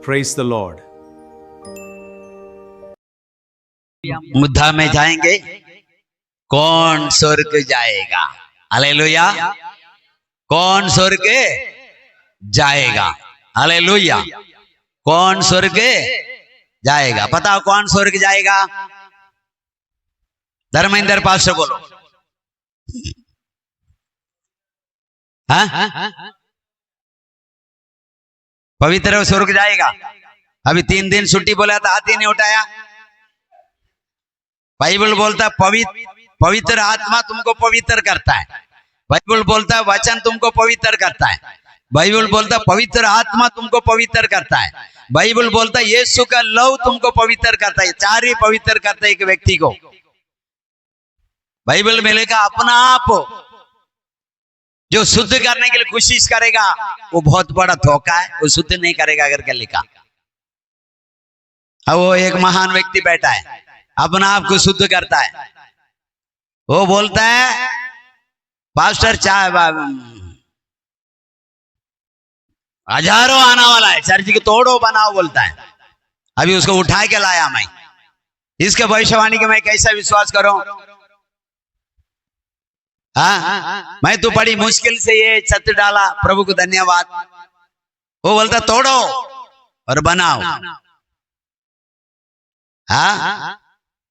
Praise the Lord. मुद्दा में जाएंगे, कौन स्वर्ग जाएगा? हालेलुया। कौन स्वर्ग जाएगा? हालेलुया। कौन स्वर्ग जाएगा? बताओ कौन स्वर्ग जाएगा? धर्मेंद्र पास से बोलो। हाँ? पवित्र स्वर्ग जाएगा। अभी 3 दिन छुट्टी बोला था, हाथ ही नहीं उठाया। बाइबल बोलता पवित्र आत्मा तुमको पवित्र करता है। बाइबल बोलता है वचन तुमको पवित्र करता है। बाइबल बोलता है पवित्र आत्मा तुमको पवित्र करता है। बाइबल बोलता है यीशु का लव तुमको पवित्र करता है। 4 ही पवित्र करता है एक व्यक्ति को। बाइबल में लिखा अपना आप जो शुद्ध करने के लिए कोशिश करेगा वो बहुत बड़ा धोखा है, वो शुद्ध नहीं करेगा करके लिखा। अब वो एक महान व्यक्ति बैठा है, अपना आप को शुद्ध करता है। वो बोलता है पास्टर हजारों आना वाला है, चर्च की तोड़ो बनाओ बोलता है। अभी उसको उठा के लाया मैं। इसके भविष्यवाणी के मैं कैसा विश्वास करूं? हाँ, मैं तो बड़ी मुश्किल से ये छत डाला, प्रभु को धन्यवाद। वो बोलता तोड़ो और बनाओ। हाँ,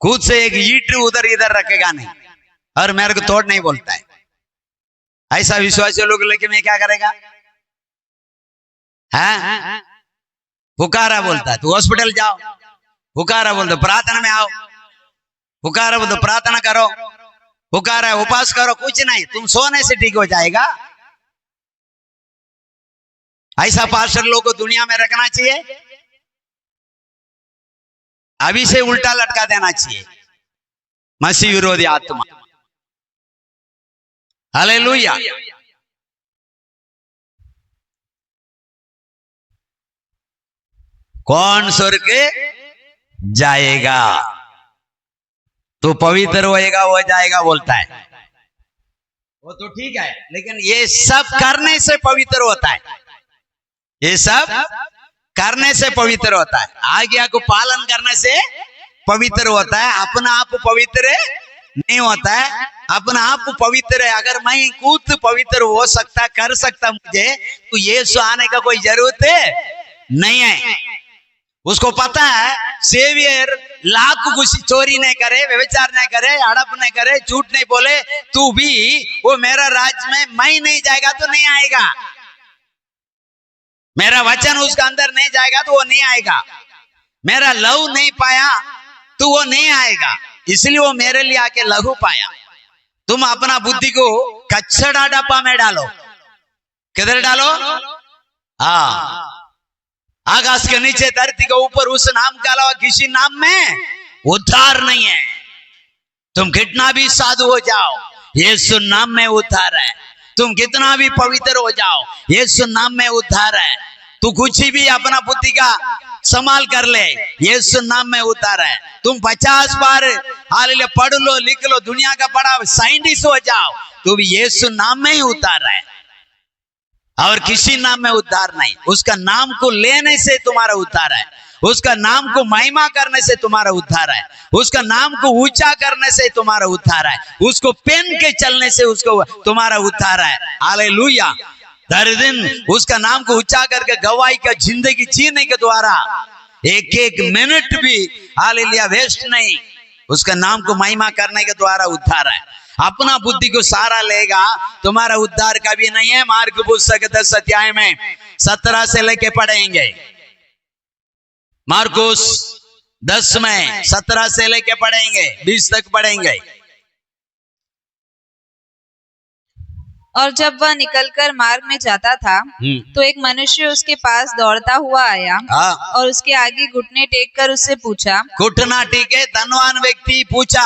खुद से एक ईंट उधर इधर रखेगा नहीं और मेरे को तोड़ नहीं बोलता है। ऐसा विश्वासी लोग लेके मैं क्या करेगा? हाँ, पुकारा बोलता है तो हॉस्पिटल जाओ, पुकारा बोलते प्रार्थना में आओ, पुकारा बोलते प्रार्थना करो, पुकारा उपास करो, कुछ नहीं, तुम सोने से ठीक हो जाएगा। ऐसा पास्टर लोग को दुनिया में रखना चाहिए, अभी से उल्टा लटका देना चाहिए। मसीह विरोधी आत्मा। हालेलुया। कौन स्वर्ग जाएगा? तो पवित्र होएगा वो जाएगा बोलता है। वो तो ठीक है, लेकिन ये सब करने से पवित्र होता है। ये सब करने से पवित्र होता है। आज्ञा को पालन करने से पवित्र होता है। अपना आप पवित्र नहीं होता है। अपना आप पवित्र है। अगर मैं खुद पवित्र हो सकता, कर सकता मुझे, तो यीशु आने का कोई जरूरत नहीं है। उसको पता है सेवियर लाख कुछ चोरी नहीं करे, व्यभिचार नहीं करे, हड़प नहीं करे, झूठ नहीं बोले, तू भी वो मेरा राज में मैं नहीं जाएगा तो नहीं आएगा। मेरा वचन उसका अंदर नहीं जाएगा तो वो नहीं आएगा। मेरा लहू नहीं पाया तो वो नहीं आएगा। इसलिए वो मेरे लिए आके लहू पाया। तुम अपना बुद्धि को कचड़ा डब्बा में डालो। किधर डालो? हाँ, आकाश के नीचे धरती के ऊपर उस नाम के अलावा किसी नाम में उद्धार नहीं है। तुम कितना भी साधु हो जाओ, यीशु नाम में उद्धार है। तुम कितना भी पवित्र हो जाओ, यीशु नाम में उद्धार है। तू कुछ भी अपना बुद्धि का संभाल कर ले, यीशु नाम में उद्धार है। तुम 50 बार हालेलुया पढ़ लो, लिख लो, दुनिया का बड़ा साइंटिस्ट हो जाओ, तो भी यीशु नाम में ही उद्धार है और किसी नाम में उद्धार नहीं। उसका नाम को लेने से तुम्हारा उद्धार है। उसका नाम को महिमा करने से तुम्हारा उद्धार है। उसका नाम को ऊंचा करने से तुम्हारा उद्धार है। उसको पेन के चलने से उसको तुम्हारा उद्धार है। हालेलुया। हर दिन उसका नाम को ऊंचा करके गवाही का जिंदगी जीने के द्वारा एक एक मिनट भी हालेलुया वेस्ट नहीं, उसका नाम को महिमा करने के द्वारा उद्धार है। अपना बुद्धि को सारा लेगा, तुम्हारा उद्धार कभी नहीं है। मार्क पुस्तक 10 अध्याय में 17 से लेके पढ़ेंगे। मार्कुस 10 में 17 से लेके पढ़ेंगे, 20 तक पढ़ेंगे। और जब वह निकलकर मार्ग में जाता था तो एक मनुष्य उसके पास दौड़ता हुआ आया और उसके आगे घुटने टेक कर उससे पूछा। घुटना टेके धनवान व्यक्ति पूछा,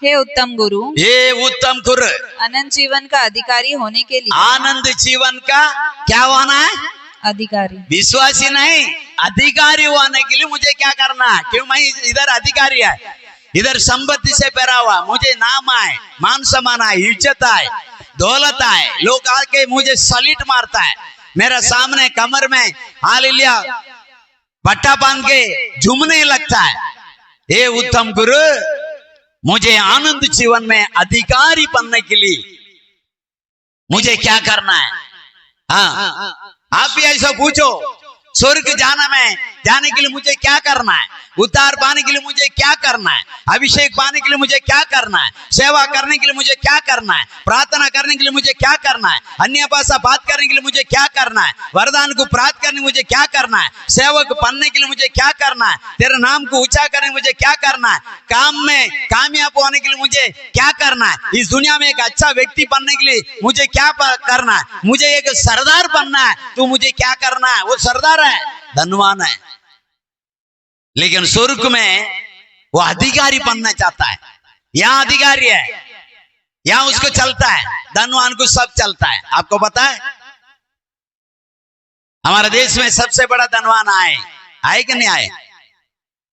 हे उत्तम गुरु, हे उत्तम गुरु, अनंत जीवन का अधिकारी होने के लिए, आनंद जीवन का क्या होना है? अधिकारी। विश्वासी नहीं, अधिकारी होने के लिए मुझे क्या करना है? क्यों मैं इधर अधिकारी है, इधर संपत्ति से भरा हुआ, मुझे नाम आए, मान सम्मान आए, इज्जत आए, दौलत आए, लोग आके मुझे सलीट मारता है, मेरा सामने कमर में हालेलुया पट्टा बांध के झूमने लगता है। हे उत्तम गुरु, मुझे आनंद जीवन में अधिकारी बनने के लिए मुझे क्या करना है? हाँ, आप भी ऐसा पूछो, स्वर्ग जाने के लिए मुझे क्या करना है? उद्धार पाने के लिए मुझे क्या करना है? अभिषेक पाने के लिए मुझे क्या करना है? सेवा करने के लिए मुझे क्या करना है? प्रार्थना करने के लिए मुझे क्या करना है? अन्य भाषा बात करने के लिए मुझे क्या करना है? वरदान को प्राप्त करने मुझे क्या करना है? सेवक बनने के लिए मुझे क्या करना है? तेरे नाम को ऊंचा करने मुझे क्या करना है? काम में कामयाब होने के लिए मुझे क्या करना है? इस दुनिया में एक अच्छा व्यक्ति बनने के लिए मुझे क्या करना है? मुझे एक सरदार बनना है, तो मुझे क्या करना है? वो सरदार है, धनवान है, लेकिन स्वर्ग में वो अधिकारी बनना चाहता है। यहाँ अधिकारी है, यहाँ उसको चलता है, धनवान को सब चलता है। आपको पता है हमारे देश में सबसे बड़ा धनवान आए कि नहीं आए?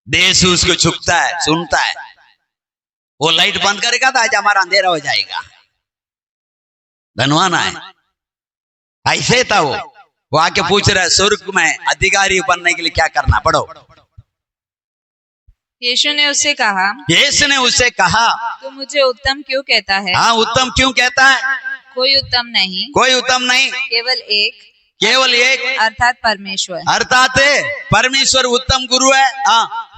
देश उसको झुकता है, सुनता है। वो लाइट बंद करेगा तो आज हमारा अंधेरा हो जाएगा। धनवान आए, ऐसे था वो आके पूछ रहा है स्वर्ग में अधिकारी बनने के लिए क्या करना? पढ़ो। यीशु ने उससे कहा, तू मुझे उत्तम क्यों कहता है? हाँ, उत्तम क्यों कहता है? कोई उत्तम नहीं, केवल एक अर्थात परमेश्वर उत्तम गुरु है। हाँ,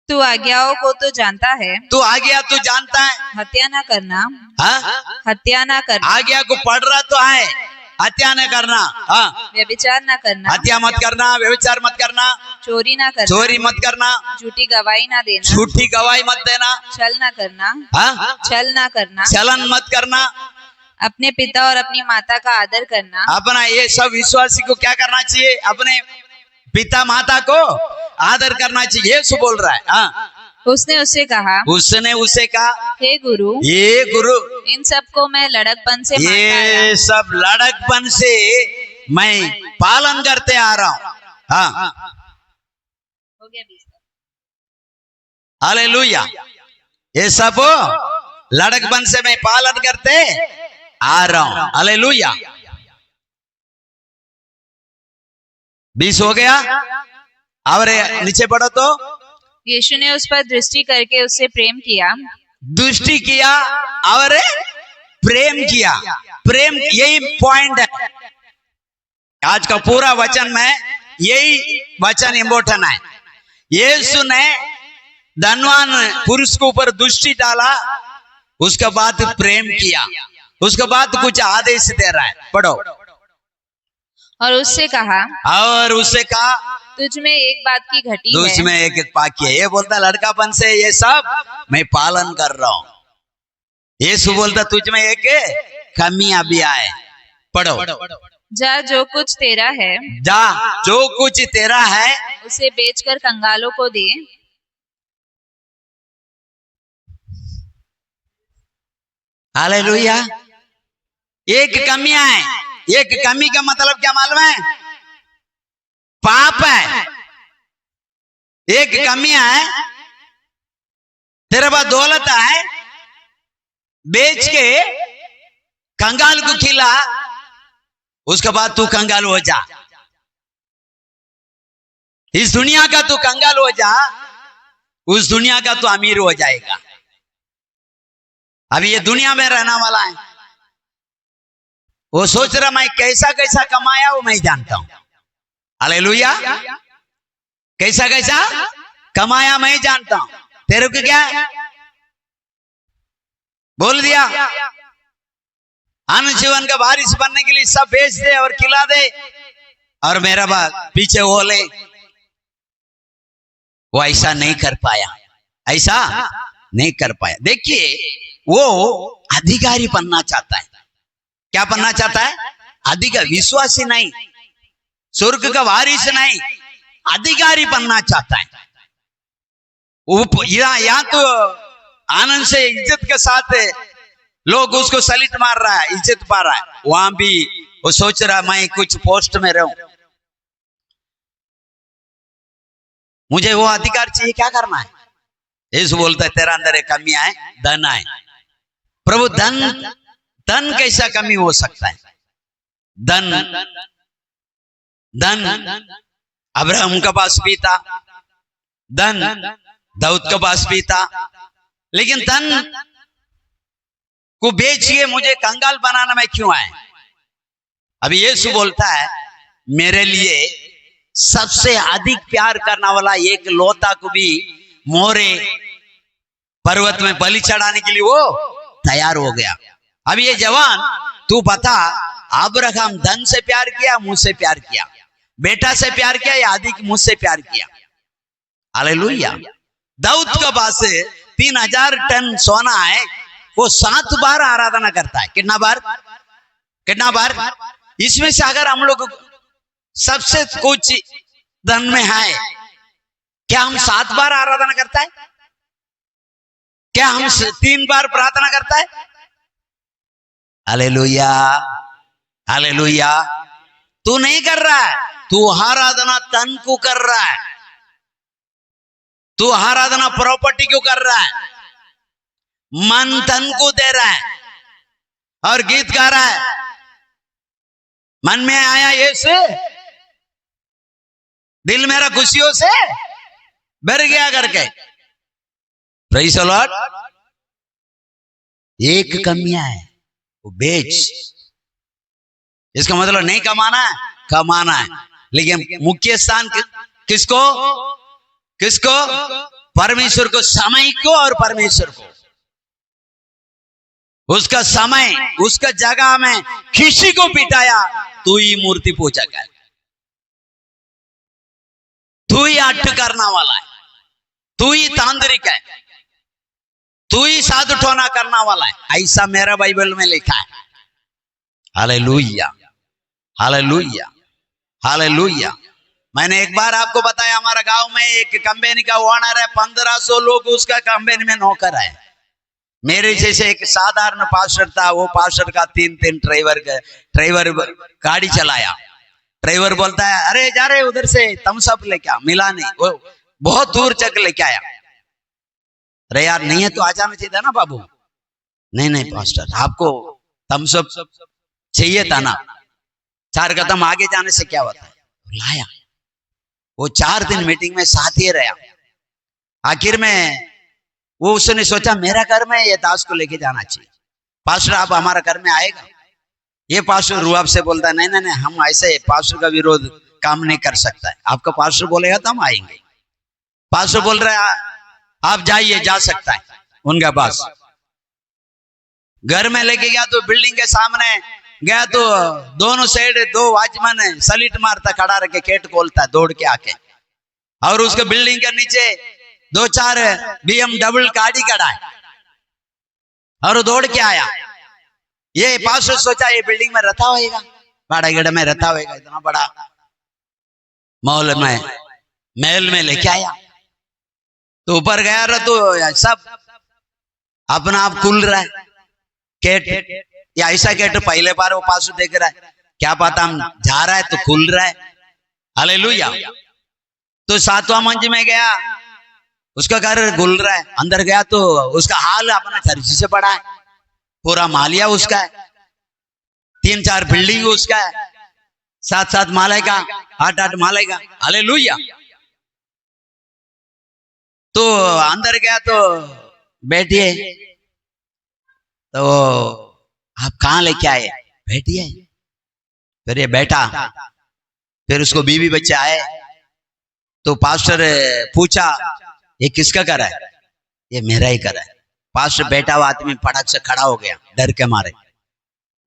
तू आज्ञाओं को तो जानता है। हत्या न करना। हाँ? हत्या न करना। आज्ञा को पढ़ रहा तो है, हत्या न करना। हाँ, व्यभिचार न करना। हत्या मत करना, व्यभिचार मत करना, चोरी मत करना, झूठी गवाही न देना, छल न करना। हाँ? छलन मत करना, अपने पिता और अपनी माता का आदर करना। अपना ये सब विश्वासी को क्या करना चाहिए? अपने पिता माता को आदर करना चाहिए। ये बोल रहा है। हाँ, उसने उसे कहा, हे गुरु, इन सब को मैं लड़कपन से ये सब लड़कपन से मैं पालन करते आ रहा हूँ। हाँ, हो गया 20। हालेलुया। ये सब लड़कपन से मैं पालन करते आ रहा हूँ। हालेलुया। 20 हो गया। और नीचे पढ़ो तो, यीशु ने उस पर दृष्टि करके उससे प्रेम किया और प्रेम किया। प्रेम, यही पॉइंट है आज का पूरा वचन में। यही वचन इम्पोर्टेंट है। यीशु ने धनवान पुरुष के ऊपर दृष्टि डाला, उसके बाद प्रेम किया, उसके बाद कुछ आदेश दे रहा है। पढ़ो। और उससे कहा, तुझ में एक बात की घटी है। तुझ में एक बाकी है। ये बोलता लड़कापन से ये सब मैं पालन कर रहा हूँ। यीशु बोलता तुझ में एक कमियां भी आए। पढ़ो। जा, जो कुछ तेरा है उसे बेचकर कंगालों को दे। हालेलुया। एक कमियां है। एक कमी का मतलब क्या मालूम है? पाप है। एक कमियां है, तेरे पास दौलत है, बेच के कंगाल को खिला, उसके बाद तू कंगाल हो जा। इस दुनिया का तू कंगाल हो जा, उस दुनिया का तू अमीर हो जाएगा। अभी ये दुनिया में रहना वाला है, वो सोच रहा मैं कैसा कैसा कमाया वो मैं जानता हूं। हालेलुया। कैसा कैसा कमाया मैं जानता हूं। तेरे को क्या बोल दिया? आनंद जीवन का वारिस बनने के लिए सब बेच दे और खिला दे और मेरा पीछे वो ले। वो ऐसा नहीं कर पाया। देखिए, वो अधिकारी बनना चाहता है। क्या बनना चाहता है? अधिकारी। विश्वासी नहीं, स्वर्ग का वारिस नहीं, अधिकारी बनना चाहता है। यहाँ तो आनंद से इज्जत के साथ लोग उसको सलिट मार रहा है, इज्जत पा रहा है। वहां भी वो सोच रहा है मैं कुछ पोस्ट में रहूं, मुझे वो अधिकार चाहिए। क्या करना है? यीशु बोलता है तेरा अंदर एक कमियां है, धन है। प्रभु, धन कैसा कमी हो सकता है? धन अब्राहम के पास भी था धन, दाऊद के पास भी था, लेकिन धन को बेचिए मुझे कंगाल बनाना में क्यों आए? अभी यीशु बोलता है मेरे लिए सबसे अधिक प्यार करने वाला एक लोता को भी मोरे पर्वत में बलि चढ़ाने के लिए वो तैयार हो गया। अब ये जवान तू बता, अब्राहम धन से प्यार किया, मुझसे प्यार किया, बेटा से प्यार किया या अधिक मुझसे प्यार किया? हालेलुया। दाऊद के पास 3000 टन सोना है, वो 7 बार आराधना करता है। कितना बार? कितना बार? इसमें से अगर हम लोग सबसे कुछ धन में है, क्या हम 7 बार आराधना करता है? क्या हम 3 बार प्रार्थना करता है? Hallelujah, hallelujah. तू नहीं कर रहा है, तू आराधना तन को कर रहा है, तू आराधना प्रॉपर्टी क्यों कर रहा है? मन तन को दे रहा है और गीत गा रहा है, मन में आया यीशु, दिल मेरा खुशियों से भर गया करके। Praise the Lord. एक कमियां है, वो बेच। इसका मतलब नहीं कमाना है, कमाना है, लेकिन मुख्य स्थान किसको? किसको? परमेश्वर को, समय को और परमेश्वर को। उसका समय, उसका जगह में किसी को बिठाया, तू ही मूर्ति पूजा कर, तू ही अट्ठ करना वाला है, तू ही तांत्रिक है, तू ही साधु टोना करना वाला है। ऐसा मेरा बाइबल में लिखा है। Hallelujah, hallelujah, hallelujah. मैंने एक बार आपको बताया, हमारा गांव में एक कंपनी का ओनर है, 1500 लोग उसका कंपनी में नौकर है। मेरे जैसे एक साधारण पास्टर था, वो पास्टर का 3 ड्राइवर गाड़ी चलाया। ड्राइवर बोलता है अरे जा रहे उधर से थम्सअप लेके आ, मिला नहीं, वो बहुत दूर चक लेके आया। अरे यार नहीं है तो आ जाना चाहिए था ना बाबू। नहीं नहीं पास्टर, आपको थम्सअप चाहिए था ना, 4 कदम आगे जाने से क्या होता है। लाया, वो 4 दिन मीटिंग में साथ ही रहा। आखिर में वो उसने सोचा मेरा घर में ये दास को लेके जाना चाहिए, पास्टर आप हमारा घर में आएगा? ये पास्टर रुआब से बोलता है नहीं नहीं नहीं, हम ऐसे पास्टर का विरोध काम नहीं कर सकता है, आपका पास्टर बोलेगा तो हम आएंगे। पास्टर बोल रहा है आप जाइए, जा सकता है उनके पास। घर में लेके गया तो बिल्डिंग के सामने गया तो दोनों साइड 2 वॉचमैन सलीट मारता खड़ा रह के गेट खोलता दौड़ के आके, और उसके बिल्डिंग के नीचे 2-4 BMW गाड़ी खड़ा है और दौड़ के आया। ये पास्टर सोचा ये बिल्डिंग में रहता होगा, बाड़ागढ़ में रहता होगा, इतना बड़ा मॉल में महल में लेके आया। तो ऊपर गया रहा तो सब अपना आप खुल रहा है गेट, या ऐसा गेट पहले बार वो पास्टर देख रहा है, क्या पता हम जा रहा है तो खुल रहा है। हालेलुया। तो 7वां मंजिल में गया, उसका घर खुल रहा है, अंदर गया तो उसका हाल अपना चर्च से बड़ा है, पूरा मालिया उसका है, 3-4 बिल्डिंग उसका है, 7-7 माले का, 8-8 माले का। हालेलुया। तो अंदर गया तो बैठिए, तो आप कहाँ लेके आए? बैठिए। फिर ये बैठा, फिर उसको बीवी बच्चे आए तो पास्टर पूछा ये किसका घर है? ये मेरा ही घर है। पास्टर बैठा हुआ आदमी फटक से खड़ा हो गया डर के मारे,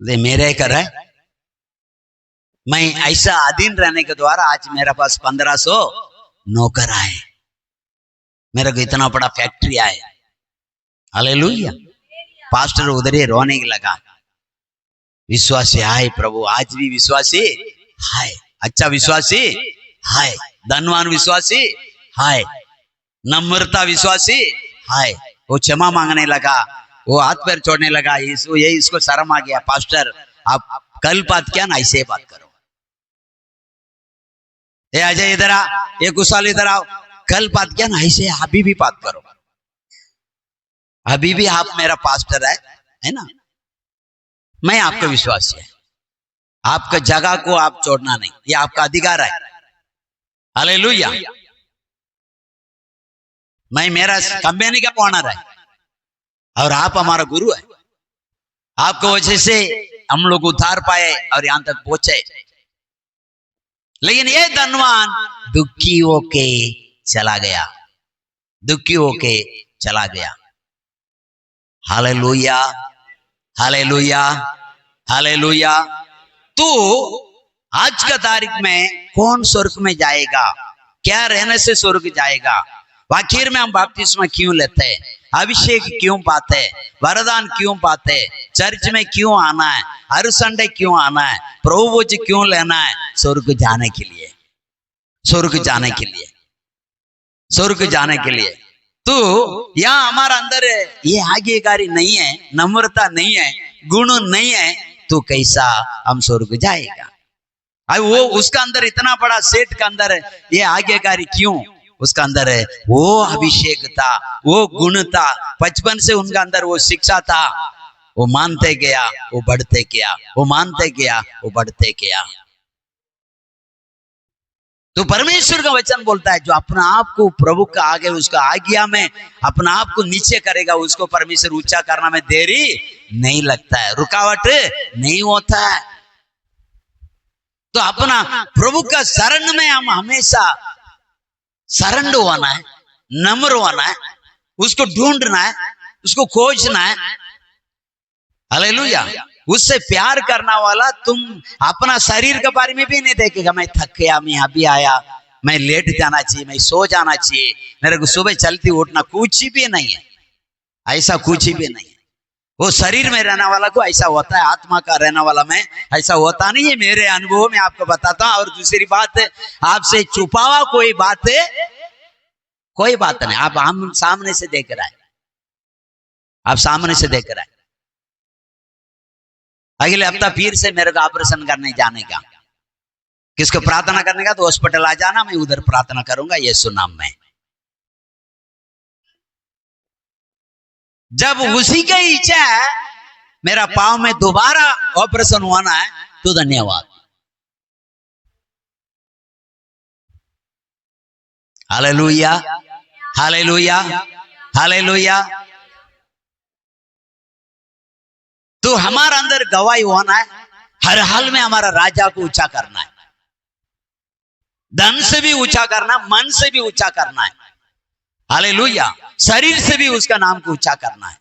ये मेरा ही घर है। मैं ऐसा अधीन रहने के द्वारा आज मेरे पास 1500 नौकर आए, मेरे को इतना बड़ा फैक्ट्री आए। हालेलुया। पास्टर उधर ही रोने लगा। विश्वासी हाय प्रभु, आज भी विश्वासी हाय, अच्छा विश्वासी हाय, धनवान विश्वासी हाय, नम्रता विश्वासी हाय। वो क्षमा मांगने लगा, वो हाथ पैर छोड़ने लगा। ये इसको शर्म आ गया, पास्टर आप कल बात किया ना, ऐसे बात करो। ये अजय इधर आ, ये कुशाल इधर आओ, कल बात किया ना, ऐसे अभी भी बात करो। अभी भी आप मेरा पास्टर है ना, मैं आपका विश्वासी है। आपका जगह को आप छोड़ना नहीं, ये आपका अधिकार है। हालेलुया। मैं मेरा कंपनी का ओनर है और आप हमारा गुरु है। आपको वजह से हम लोग उतार पाए और यहां तक पहुंचे। लेकिन ये धनवान दुखी होके चला गया, दुखी होके चला गया। Hallelujah, hallelujah, hallelujah. तो आज का तारीख में कौन स्वर्ग में जाएगा, क्या रहने से स्वर्ग जाएगा? आखिर में हम बपतिस्मा क्यों लेते हैं, अभिषेक क्यों पाते हैं, वरदान क्यों पाते हैं, चर्च में क्यों आना है, हर संडे क्यों आना है, प्रभु भोज क्यों लेना है? स्वर्ग जाने के लिए, स्वर्ग जाने के लिए, स्वर्ग जाने के लिए। तो यहाँ हमारा अंदर ये आज्ञाकारी नहीं है, नम्रता नहीं है, गुण नहीं है, तो कैसा हम स्वर्ग जाएगा? अब वो उसका अंदर इतना बड़ा सेठ का अंदर ये आज्ञाकारी क्यों? उसका अंदर है वो अभिषेक था, वो गुण था, बचपन से उनका अंदर वो शिक्षा था। वो मानते गया, वो बढ़ते गया, वो मानते गया, वो बढ़ते गया। तो परमेश्वर का वचन बोलता है जो अपना आप को प्रभु का आगे उसका आज्ञा में अपना आप को नीचे करेगा, उसको परमेश्वर ऊंचा करना में देरी नहीं लगता है, रुकावट नहीं होता है। तो अपना प्रभु का शरण में हम हमेशा सरेंडर होना है, नम्र होना है, उसको ढूंढना है, उसको खोजना है। हालेलुया। उससे प्यार करना वाला तुम अपना शरीर के बारे में भी नहीं देखेगा, मैं थक गया, मैं अभी आया, मैं लेट जाना चाहिए, मैं सो जाना चाहिए, मेरे को सुबह चलती उठना, कुछ भी नहीं है, ऐसा कुछ भी नहीं है। वो शरीर में रहने वाला को ऐसा होता है, आत्मा का रहने वाला में ऐसा होता नहीं है। मेरे अनुभव में आपको बताता हूं। और दूसरी बात, आपसे छुपावा कोई बात नहीं, आप हम सामने से देख रहा है, आप सामने से देख रहा है। अगले हफ्ता फिर से मेरे को ऑपरेशन करने जाने का, किसको प्रार्थना करने का, तो हॉस्पिटल आ जाना, मैं उधर प्रार्थना करूंगा यीशु नाम में। जब उसी का इच्छा है मेरा पांव में दोबारा ऑपरेशन होना है तो धन्यवाद। Hallelujah, hallelujah, hallelujah. तो हमारा अंदर गवाही होना है, हर हाल में हमारा राजा को ऊंचा करना है, धन से भी ऊंचा करना, मन से भी ऊंचा करना है। हालेलुया। शरीर से भी उसका नाम को ऊंचा करना है,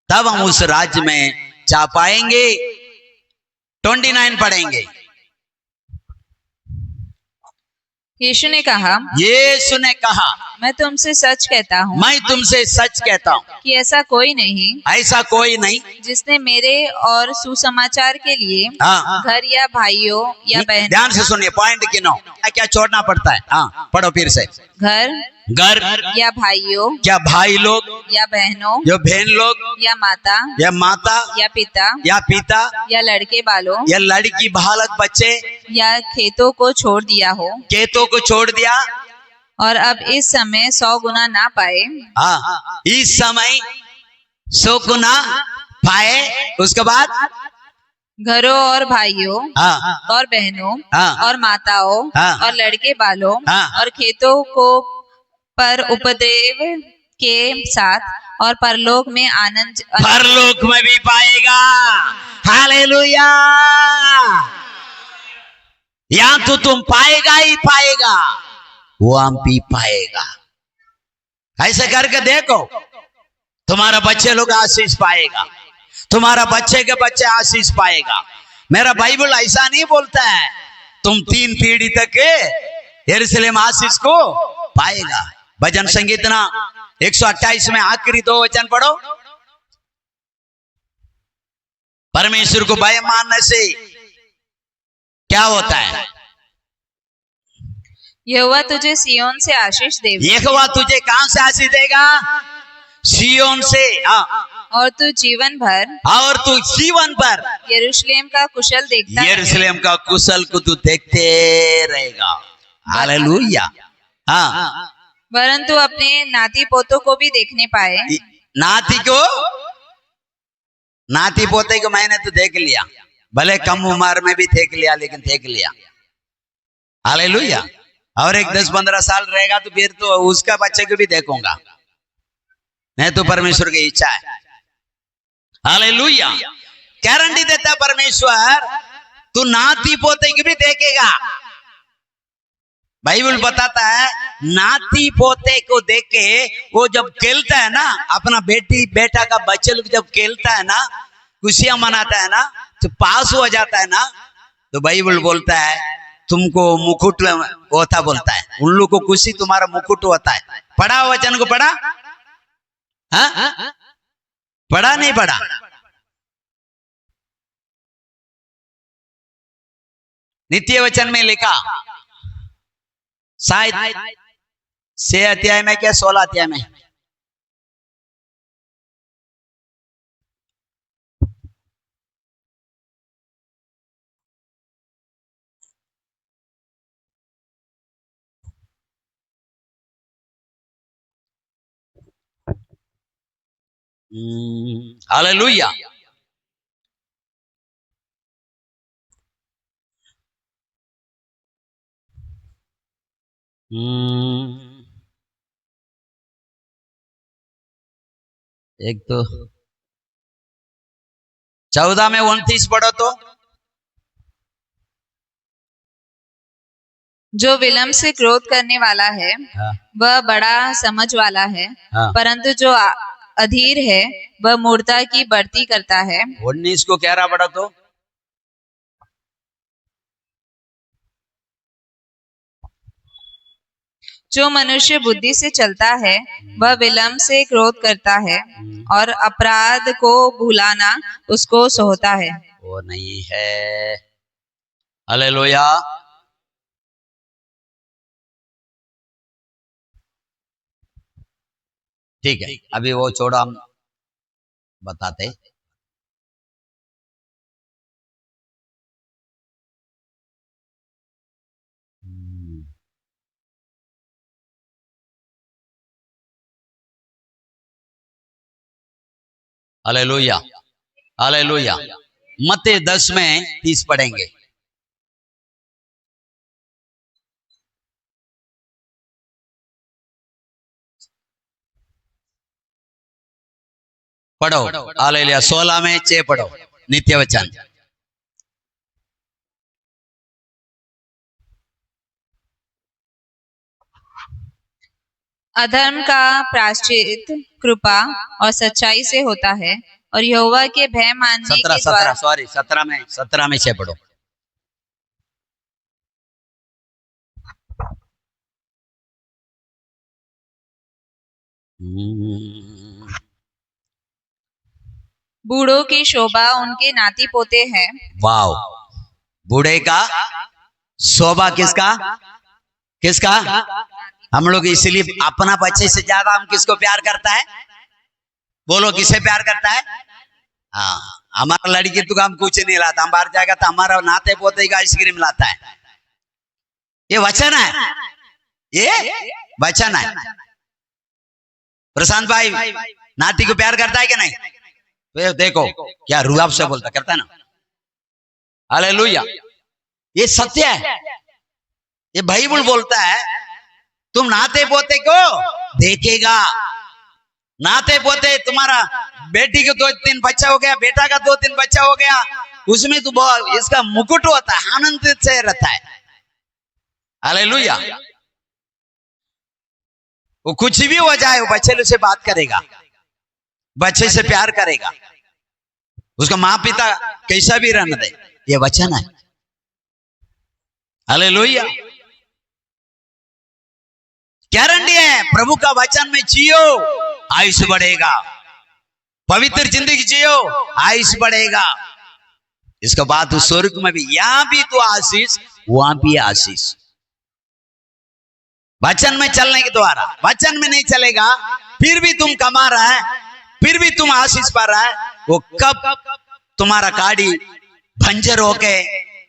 तब हम उस राज्य में जा पाएंगे। 29 पढ़ेंगे। यीशु ने कहा, यीशु ने कहा, मैं तुमसे सच कहता हूँ, मैं तुमसे सच कहता हूँ कि ऐसा कोई नहीं, ऐसा कोई नहीं जिसने मेरे और सुसमाचार के लिए हाँ, घर या भाइयों या बहनों, ध्यान से सुनिए, पॉइंट गिनो, क्या छोड़ना पड़ता है। हाँ पढ़ो फिर से। घर या भाइयों, क्या भाई लोग, या बहनों, जो बहन लोग, या माता, या पिता, या लड़के बालों, या लड़की बालक बच्चे, या खेतों को छोड़ दिया हो, खेतों को छोड़ दिया, और अब इस समय 100 गुना ना पाए। हाँ, इस समय 100 गुना पाए। उसके बाद घरों और भाइयों हाँ, और बहनों हाँ, और माताओं हाँ, और लड़के बालों हाँ, और खेतों को पर उपदेव के साथ और परलोक में आनंद, परलोक में भी पाएगा। हालेलुया। या तो तुम पाएगा ही पाएगा, वो हम भी पाएगा। ऐसे करके देखो, तुम्हारा बच्चे लोग आशीष पाएगा, तुम्हारा बच्चे के बच्चे आशीष पाएगा। मेरा बाइबल ऐसा नहीं बोलता है तुम 3 पीढ़ी तक यरूशलेम आशीष को पाएगा। भजन संगीतना 128 में आखिरी 2 वचन पढ़ो। परमेश्वर को भय मानने से क्या होता है? यहोवा तुझे सियोन से आशीष देगा। यहोवा तुझे कहां से आशीष देगा? सियोन से। और तू जीवन भर यरूशलेम का कुशल देखता, यरूशलेम का कुशल को तू देखते रहेगा। हालेलुया। हाँ, वरन तू अपने नाती पोतों को भी देखने पाए। नाती पोते को मैंने तो देख लिया, भले कम उम्र में भी देख लिया, लेकिन देख लिया। हालेलुया। और एक 10-15 साल रहेगा तो फिर तो उसका बच्चे को भी देखूंगा। नहीं तो परमेश्वर की इच्छा है। हालेलुया। गारंटी देता परमेश्वर, तू नाती पोते की भी देखेगा। बाइबल बताता है नाती पोते को देख के वो जब खेलता है ना, अपना बेटी बेटा का बच्चे लोग जब खेलता है ना, खुशियां मनाता है ना, तो पास हो जाता है ना, तो बाइबल बोलता है तुमको मुकुट होता, बोलता है उन लोग को खुशी तुम्हारा मुकुट होता है। पढ़ा वचन को पढ़ा? हाँ, पढ़ा नहीं पढ़ा? नित्य वचन में लिखा शायद 6 अध्याय में क्या 16 अध्याय में, हालेलुया। एक तो 14 में 29 पढ़ो तो। जो विलंब से क्रोध करने वाला है वह बड़ा समझ वाला है, परंतु जो अधीर है वह मूर्खता की बढ़ती करता है। 19 को कह रहा पढ़ो तो। जो मनुष्य बुद्धि से चलता है वह विलंब से क्रोध करता है, और अपराध को भुलाना उसको सोहता है। वो नहीं है। हालेलुया। ठीक है, अभी वो छोड़ो, हम बताते। Hallelujah, hallelujah. मत्ती 10 में 30 पढ़ेंगे। पढ़ो, हालेलुया। 16 में 6 पढ़ो, नित्य वचन। अधर्म का प्रायश्चित कृपा और सच्चाई से होता है, और यहोवा के भय मानने के द्वारा। 17 में 6 पढ़ो। बूढ़ों की शोभा उनके नाती पोते हैं। वाव, बूढ़े का शोभा किसका? किसका? हम लोग इसलिए अपना बच्चे से ज्यादा हम किसको प्यार करता है? बोलो, किसे प्यार करता है? हाँ, हमारा लड़की तो हम कुछ नहीं लाता, हम बाहर जाएगा तो हमारा नाते पोते का आइसक्रीम लाता है। ये वचन है, ये वचन है। प्रशांत भाई नाती को प्यार करता है कि नहीं? तो देखो क्या रुआब से बोलता, करता है ना। हालेलुया। ये सत्य है, ये बाइबल बोलता है तुम नाते पोते को देखेगा। नाते पोते, तुम्हारा बेटी को 2-3 बच्चा हो गया, बेटा का 2-3 बच्चा हो गया, उसमें तो इसका मुकुट होता है, आनंदित से रहता है। हालेलुया। वो कुछ भी हो जाए, वो बच्चे से बात करेगा, बच्चे से प्यार करेगा, उसका माँ पिता कैसा भी रहने दे। ये वचन है। हालेलुया। गारंटी है, प्रभु का वचन में जियो, आयुष बढ़ेगा। पवित्र जिंदगी जियो, आयुष बढ़ेगा। इसके बाद तो स्वर्ग में भी, यहां भी तो आशीष, वहां भी आशीष। वचन में चलने के द्वारा, वचन में नहीं चलेगा फिर भी तुम कमा रहा है, फिर भी तुम आशीष पा रहा है, वो कब तुम्हारा गाड़ी भंजर होके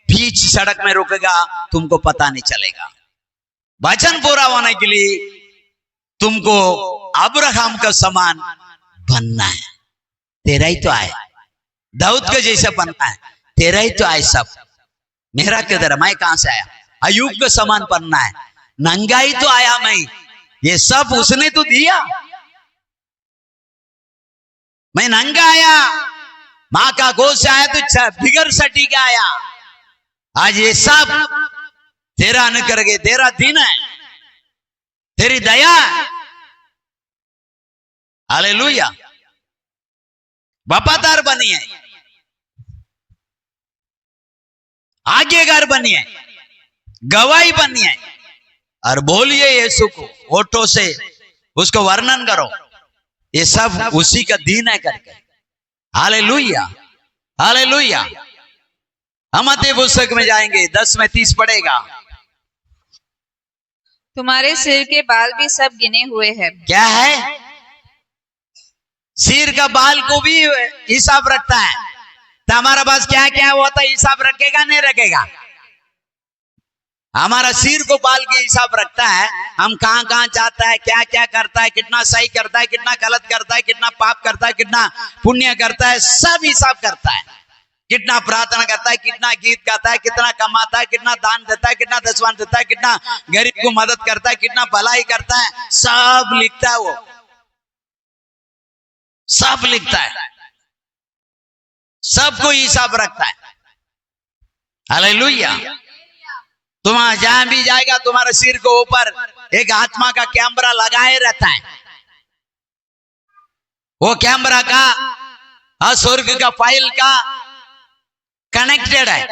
बीच सड़क में रुकेगा तुमको पता नहीं चलेगा। वचन पूरा होने के लिए तुमको अब्राहम का समान बनना है। तेरा ही तो आए, दाऊद के जैसा बनना है, तेरा ही तो आए सब। मेरा किधर, मैं कहां से आया? अयूब के समान बनना है, नंगा ही तो आया मैं, ये सब उसने तो दिया। मैं नंगा आया, मां का गोश्त आया तो बिगर सटी के आया। आज ये सब तेरा अनुग्रह है, तेरा दिन है, तेरी दया है। हालेलुया। वफादार बनिए, आज्ञाकार बनिए, गवाही बनिए और बोलिए यीशु को, होठों से उसको वर्णन करो। ये सब उसी का दिन है करके। Hallelujah, hallelujah. हम मत्ती पुस्तक में जाएंगे, 10 में 30 पड़ेगा। तुम्हारे सिर के बाल भी सब गिने हुए हैं। क्या है? सिर का बाल को भी हिसाब रखता है। तो हमारा पास क्या क्या होता है, हिसाब रखेगा नहीं रखेगा? हमारा सिर को बाल के हिसाब रखता है। हम कहां कहां जाता है, क्या क्या करता है, कितना सही करता है, कितना गलत करता है, कितना पाप करता है, कितना पुण्य करता है, सब हिसाब करता है। कितना प्रार्थना करता है, कितना गीत गाता है, कितना कमाता है, कितना दान देता है, कितना दसवान देता है, कितना गरीब को मदद करता है, कितना भलाई करता है, सब लिखता है। वो सब लिखता है, सबको हिसाब रखता है। हालेलुया। तुम्हारा जहां भी जाएगा, तुम्हारे सिर के ऊपर एक आत्मा का कैमरा लगाए रहता है। वो कैमरा का स्वर्ग का फाइल का कनेक्टेड है,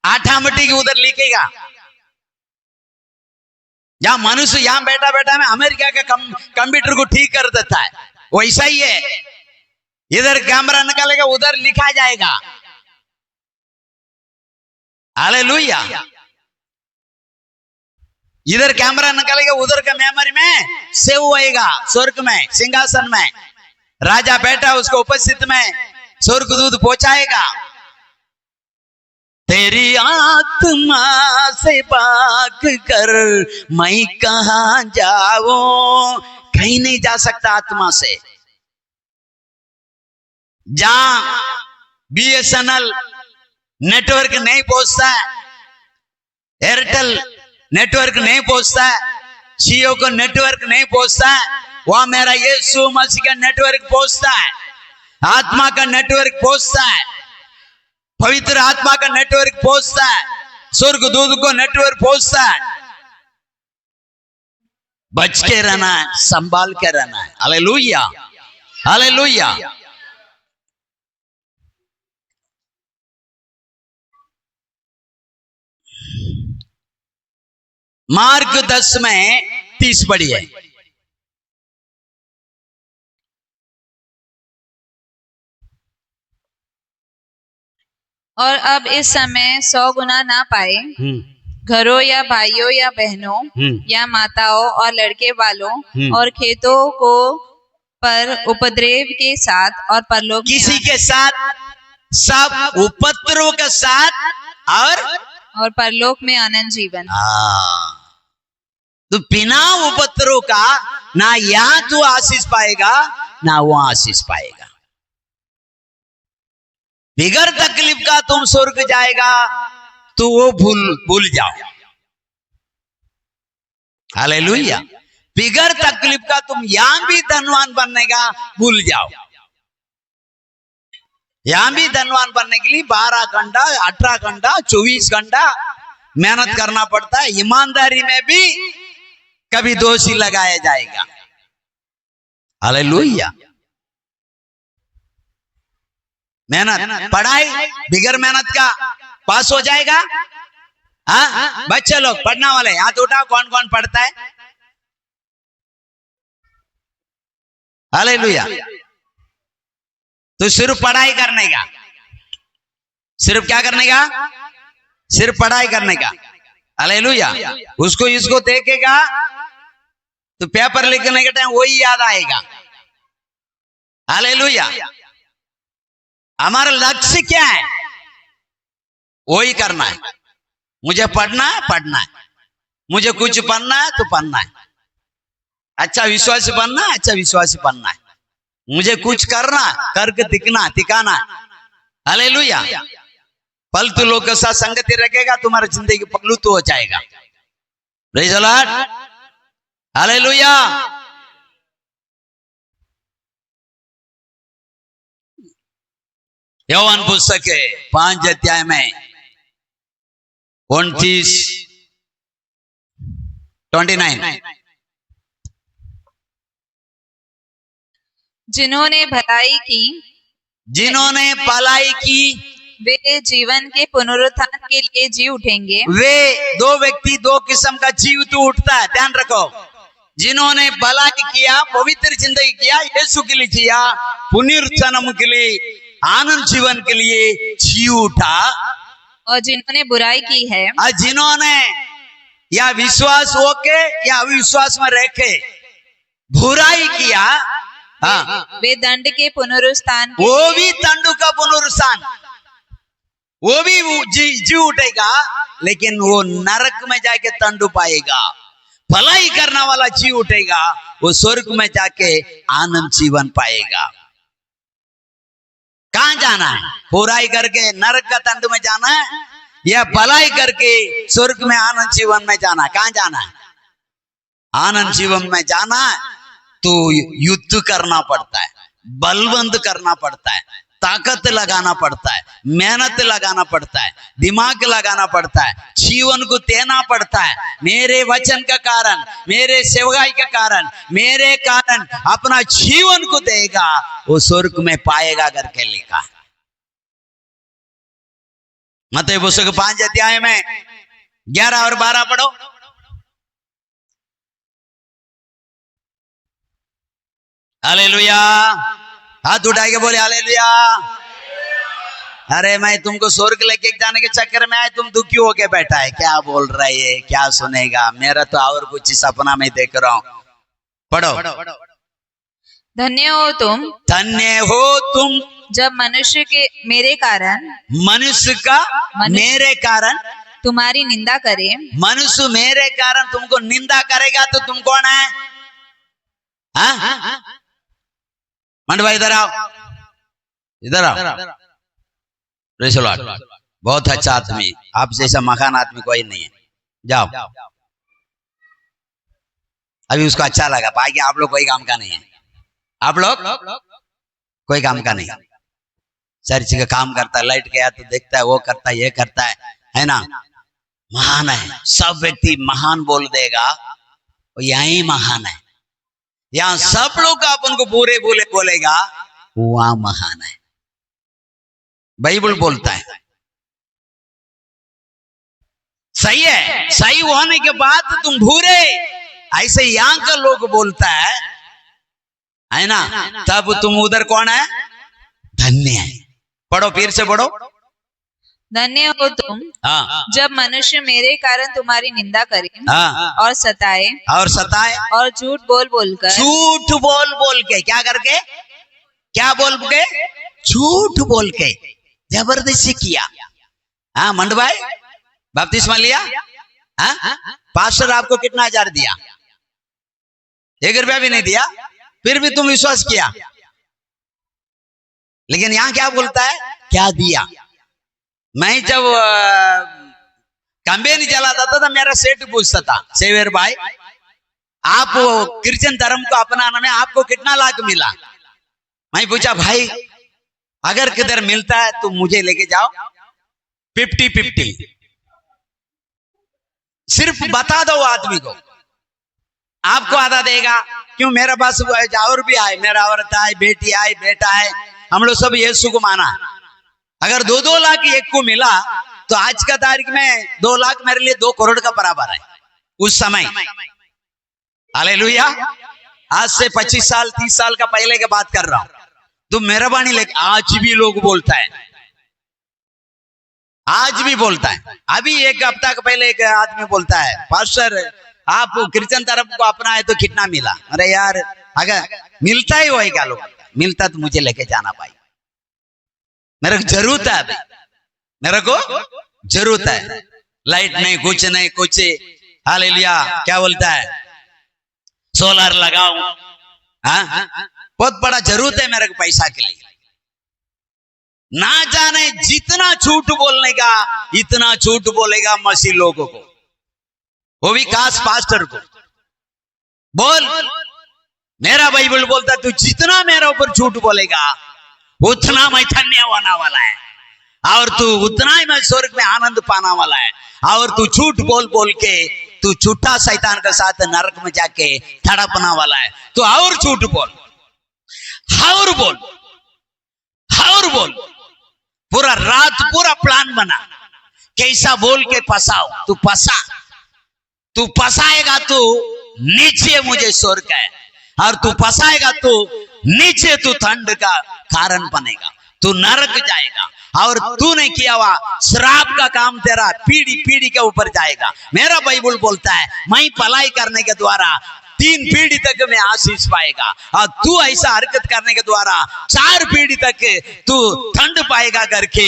ऑटोमेटिक उधर लिखेगा। जहां मनुष्य यहां बैठा बैठा में अमेरिका के कंप्यूटर को ठीक कर देता है, वैसा ही है। इधर कैमरा निकालेगा, उधर लिखा जाएगा। हालेलुया। इधर कैमरा निकालेगा, उधर का मेमोरी में सेव होएगा। स्वर्ग में सिंहासन में राजा बैठा, उसको उपस्थित में स्वर्गदूत पहुंचाएगा। तेरी आत्मा से पाक कर मैं कहां जाऊं, कहीं नहीं जा सकता आत्मा से। जहां BSNL नेटवर्क नहीं पहुंचता है, एयरटेल नेटवर्क नहीं पहुंचता है, जियो को नेटवर्क नहीं पहुंचता है, वहां मेरा यीशु मसीह का नेटवर्क पहुंचता है, आत्मा का नेटवर्क पहुंचता है, पवित्र आत्मा का नेटवर्क पहुंचता है, स्वर्गदूत को नेटवर्क पहुंचता है। बच के रहना है, संभाल के रहना है। Hallelujah, hallelujah. मार्क 10 में 30 पढ़िए। और अब इस समय 100 गुना ना पाए, घरों या भाइयों या बहनों या माताओं और लड़के वालों और खेतों को पर उपद्रव के साथ और परलोक किसी के साथ, सब उपद्रव के साथ और परलोक में आनंद जीवन। तो बिना उपद्रव का ना यहां तू आशीष पाएगा, ना वहां आशीष पाएगा। बिगर तकलीफ का तुम स्वर्ग जाएगा तो वो भूल जाओ। हालेलुया। बिगर तकलीफ का तुम यहां भी धनवान बनने का भूल जाओ। यहां भी धनवान बनने के लिए 12 घंटा, 18 घंटा, 24 घंटा मेहनत करना पड़ता है। ईमानदारी में भी कभी दोषी लगाया जाएगा। हालेलुया। मेहनत, पढ़ाई बिगर मेहनत का पास हो जाएगा। हाँ, बच्चे लोग पढ़ने वाले हाथ उठाओ, कौन कौन पढ़ता है? हालेलुया। तो सिर्फ पढ़ाई करने का, सिर्फ क्या करने का? सिर्फ पढ़ाई करने का। हालेलुया। उसको इसको देखेगा तो पेपर लिखने के टाइम वही याद आएगा। हालेलुया। हमारा लक्ष्य क्या है? वही करना है। मुझे पढ़ना है, पढ़ना है। मुझे कुछ पढ़ना है तो पढ़ना है। अच्छा विश्वासी बनना है, अच्छा विश्वासी बनना है। मुझे कुछ करना, करके दिखाना है। हालेलुया। फालतू लोग के साथ संगति रखेगा, तुम्हारी जिंदगी पलूतू हो जाएगा। Praise the Lord, hallelujah. యోవాన్ पुस्तक है 5 अध्याय में 29 जिन्होंने भलाई की जिन्होंने भलाई की वे जीवन के पुनरुत्थान के लिए जी उठेंगे। वे दो व्यक्ति दो किस्म का जीव तो उठता है, ध्यान रखो। जिन्होंने भलाई किया, पवित्र जिंदगी किया, यीशु के लिए किया, पुनरुत्थान के लिए, आनंद जीवन के लिए जी उठा। और जिन्होंने बुराई की है, और जिन्होंने या विश्वास होके या अविश्वास में रह के बुराई किया, हाँ, वे दंड के पुनरुत्थान के वो लिए भी दंड का पुनरुत्थान, वो भी जी उठेगा, लेकिन वो नरक में जाके दंड पाएगा। भलाई करने वाला जी उठेगा, वो स्वर्ग में जाके आनंद जीवन पाएगा। कहां जाना है? बुराई करके नरक का दंड में जाना है या भलाई करके स्वर्ग में आनंद जीवन में जाना? कहां जाना है? आनंद जीवन में जाना है तो युद्ध करना पड़ता है, बलवंत करना पड़ता है, ताकत लगाना पड़ता है, मेहनत लगाना पड़ता है, दिमाग लगाना पड़ता है, जीवन को देना पड़ता है। मेरे वचन का कारण, मेरे सेवकाई के कारण, मेरे कारण अपना जीवन को देगा, वो स्वर्ग में पाएगा करके लिखा है। मत्ती पुस्तक 5 अध्याय में 11 और 12 पढ़ो। हालेलुया, हाथ उठा के बोले हालेलुया। अरे मैं तुमको स्वर्ग लेके जाने के चक्कर में आए, तुम दुखी होके बैठा है, क्या बोल रहा है, क्या सुनेगा, मेरा तो और कुछ सपना में देख रहा हूं। पढ़ो। धन्य हो तुम, धन्य हो तुम जब मनुष्य के मेरे कारण, मनुष्य का मेरे कारण, तुम्हारी निंदा करे। मनुष्य मेरे कारण तुमको निंदा करेगा तो तुम कौन है? हाँ? मंडवा इधर आओ, इधर आओ। Praise the Lord. बहुत अच्छा आदमी, आप जैसा महान आदमी कोई नहीं है। जाओ, अभी उसको अच्छा लगा, बाकी आप लोग कोई काम का नहीं है, आप लोग कोई काम का नहीं। सारी चीज का काम करता है, लाइट गया तो देखता है, वो करता है, ये करता है ना? महान है। सब व्यक्ति महान बोल देगा, यही महान है। यहाँ सब लोग अपन को बुरे बोले बोलेगा, वहां महान है। बाइबल बोलता है। सही है, सही होने के बाद तुम बुरे, ऐसे यहाँ का लोग बोलता है ना? तब तुम उधर कौन है? धन्य है। पढ़ो, फिर से पढ़ो। धन्य हो तुम, हाँ, जब मनुष्य मेरे कारण तुम्हारी निंदा करे, हाँ, और सताए, और झूठ बोल बोलकर, झूठ बोल बोल के, क्या करके, क्या बोल के, झूठ बोल के जबरदस्ती किया। हाँ मंडभाई, बपतिस्मा लिया, हाँ, पास्टर आपको कितना 1000 दिया? 1 रुपया भी नहीं दिया, फिर भी तुम विश्वास किया। लेकिन यहाँ क्या बोलता है? क्या दिया? मैं जब कंपनी चलाता था, मेरा सेठ पूछता था, सेवियर भाई आप क्रिश्चियन धर्म को अपनाने में आपको कितना लाख मिला? मैं पूछा, भाई अगर किधर मिलता है तो मुझे लेके जाओ, 50-50, सिर्फ बता दो आदमी को, आपको आधा देगा। क्यों? मेरे पास और भी आए, मेरा औरत आए, बेटी आए, बेटा है, हम लोग सब यीशु को माना। अगर 2-2 लाख एक को मिला तो आज का तारीख में 2 लाख मेरे लिए 2 करोड़ का बराबर है उस समय। हालेलुया। आज से 25 साल 30 साल का पहले की बात कर रहा हूं। तो मेहरबानी लेके आज भी लोग बोलता है, आज भी बोलता है। अभी 1 हफ्ता के पहले एक आदमी बोलता है, पास्टर आप क्रिश्चियन धर्म को अपना है तो कितना मिला? अरे यार, अगर मिलता ही होगा, लोग मिलता तो मुझे लेके जाना पाई, मेरे को जरूरत है, अभी मेरे को जरूरत है। लाइट नहीं, कुछ नहीं, कुछ। हालेलुया। क्या बोलता है? सोलर लगाओ। हाँ, बहुत बड़ा जरूरत है मेरे को पैसा के लिए। ना जाने जितना झूठ बोलने का इतना झूठ बोलेगा मसीह लोगों को। वो भी खास पास्टर को। बोल, मेरा बाइबल बोलता तू जितना मेरे ऊपर झूठ बोलेगा उतना मैं धन्य होने वाला है, और तू उतना ही मैं स्वर्ग में आनंद पाने वाला है। और तू झूठ बोल बोल के तू झूठा शैतान के साथ नरक में जाके तड़पने वाला है। तो और झूठ बोल, और बोल, और बोल। पूरा रात पूरा प्लान बना, कैसा बोल के फंसाओ। तू फंसा, तू फंसाएगा तो नीचे मुझे स्वर्ग है, और तू फंसाएगा तो नीचे तू ठंड का कारण बनेगा, तू नरक जाएगा। और तूने किया हुआ श्राप का काम तेरा पीढ़ी पीढ़ी के ऊपर जाएगा। मेरा बाइबल बोलता है मैं भलाई करने के द्वारा 3 पीढ़ी तक में आशीष पाएगा, और तू ऐसा हरकत करने के द्वारा 4 पीढ़ी तक तू ठंड पाएगा करके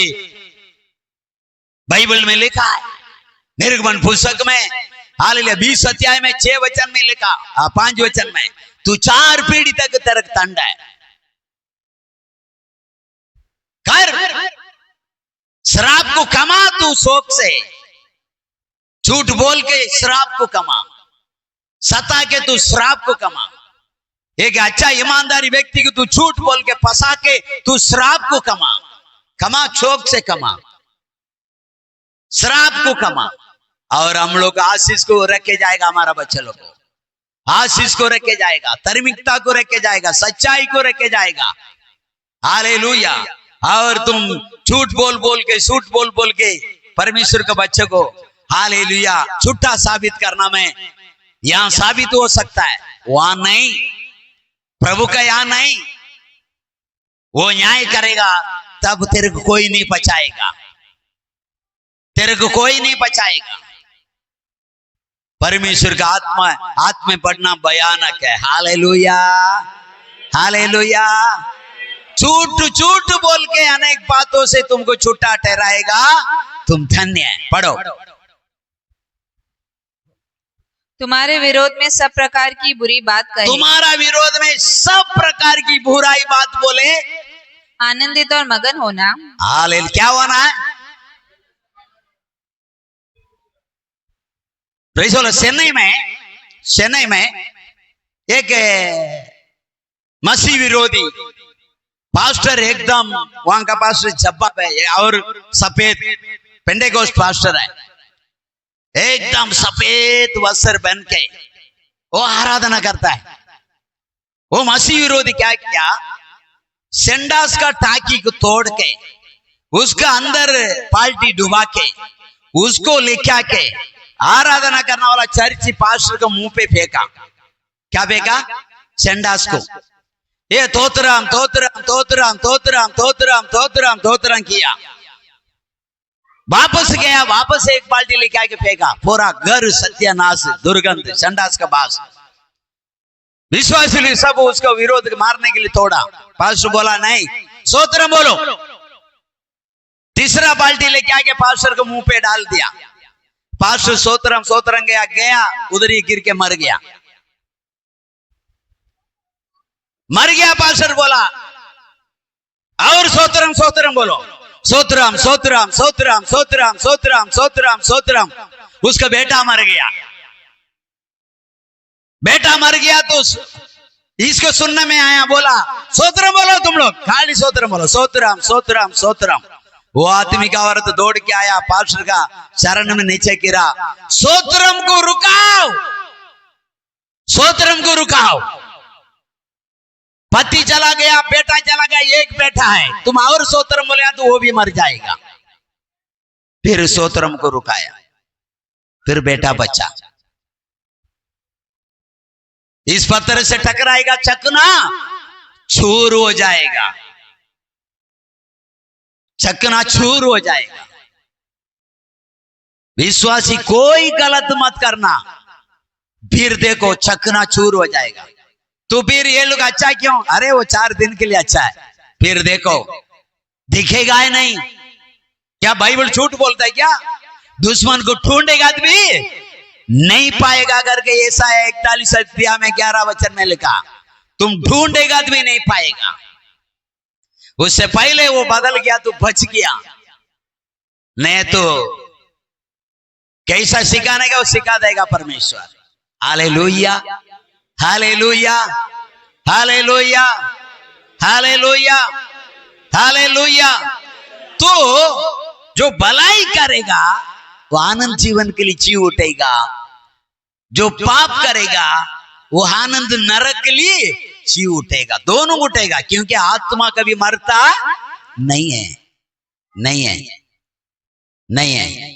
बाइबल में लिखा है। निर्गमन पुस्तक में हालेलुया 20 अध्याय में 6 वचन में लिखा, 5 वचन में, तू 4 पीढ़ी तक तेरा ठंड है। कर श्राप को कमा, तू शौक से झूठ बोल के श्राप को कमा, सता के तू श्राप को कमा। एक अच्छा ईमानदारी व्यक्ति को तू झूठ बोल के फंसा के तू श्राप को कमा, कमा, शौक से कमा, श्राप को कमा। और हम लोग आशीष को रखे जाएगा, हमारा बच्चे लोग को आशीष को रखे जाएगा, धार्मिकता को रखे जाएगा, सच्चाई को रखे जाएगा। हालेलुया। और तुम झूठ बोल बोल के, झूठ बोल बोल के परमेश्वर के बच्चे को हालेलुया झूठा साबित करना में यहां साबित हो सकता है, वहां नहीं। प्रभु का यहां नहीं, वो न्याय करेगा, तब तेरे को कोई नहीं बचाएगा, तेरे को कोई नहीं बचाएगा। परमेश्वर का आत्मा में पढ़ना भयानक है। Hallelujah, hallelujah. झूठ झूठ बोल के अनेक बातों से तुमको छूटा ठहराएगा, तुम धन्य है। पढ़ो। तुम्हारे विरोध में सब प्रकार की बुरी बात कहे, तुम्हारा विरोध में सब प्रकार की बुराई बात बोले, आनंदित और मगन होना। हालेलुया। क्या होना है? चेन्नई में एक मसीह विरोधी पास्टर, एकदम वहां का पास्टर जब्बा है और सफेद पेंटेकोस्ट पास्टर है, एकदम सफेद वस्त्र पहन के वो आराधना करता है। वो मसीह विरोधी क्या किया, सेंडास का टाकी को तोड़ के उसका अंदर पाल्टी डुबा के उसको लिखा के आराधना करने वाला चर्च पास्टर को मुंह पे फेंका। क्या फेंका? सेंडास को। ये तोतराम तोतराम तोतराम तोतराम तोतराम तोतराम तोतराम किया, वापस गया, वापस एक बाल्टी लेके आके फेंका, पूरा घर सत्यानाश, दुर्गंध, संडास का बास। विश्वासी सब उसको विरोध मारने के लिए तोड़ा। पास्टर बोला नहीं, स्तोत्रम बोलो। तीसरा बाल्टी लेके आके पास्टर को मुंह पे डाल दिया। पास्टर स्तोत्रम स्तोत्रम गया, उधर ही गिर के मर गया। मर गया। पास्टर बोला और स्तोत्रम स्तोत्रम बोलो, स्तोत्रम स्तोत्रम स्तोत्रम स्तोत्रम स्तोत्रम स्तोत्रम स्तोत्रम। उसका बेटा मर गया। बेटा मर गया तो इसको सुनने में आया, बोला स्तोत्रम बोलो तुम लोग, खाली स्तोत्रम बोलो, स्तोत्रम स्तोत्रम स्तोत्रम। वो आदमी का औरत दौड़ के आया, पास्टर का चरण में नीचे गिरा, स्तोत्रम को रुकाओ, स्तोत्रम को रुकाओ। पति चला गया, बेटा चला गया, एक बेटा है, तुम और स्तोत्रम बोले तो वो भी मर जाएगा। फिर स्तोत्रम को रुकाया, फिर बेटा बचा। इस पत्थर से टकराएगा, चकना चूर हो जाएगा, चकना चूर हो जाएगा। विश्वासी कोई गलत मत करना, फिर देखो चकना चूर हो जाएगा। तो फिर ये लोग अच्छा क्यों? अरे वो 4 दिन के लिए अच्छा है, फिर देखो दिखेगा ही नहीं। क्या बाइबल झूठ बोलता है क्या? दुश्मन को ढूंढेगा आदमी नहीं पाएगा करके ऐसा है 41 अध्याय में 11 वचन में लिखा, तुम ढूंढेगा आदमी नहीं पाएगा। उससे पहले वो बदल गया तो बच गया, नहीं तो कैसा सिखाने का वो सिखा देगा परमेश्वर। Hallelujah, hallelujah, hallelujah, hallelujah, hallelujah. तो जो भलाई करेगा वो आनंद जीवन के लिए जी उठेगा, जो पाप करेगा वो आनंद नरक के लिए जी उठेगा, दोनों उठेगा, क्योंकि आत्मा कभी मरता नहीं है, नहीं है, नहीं है।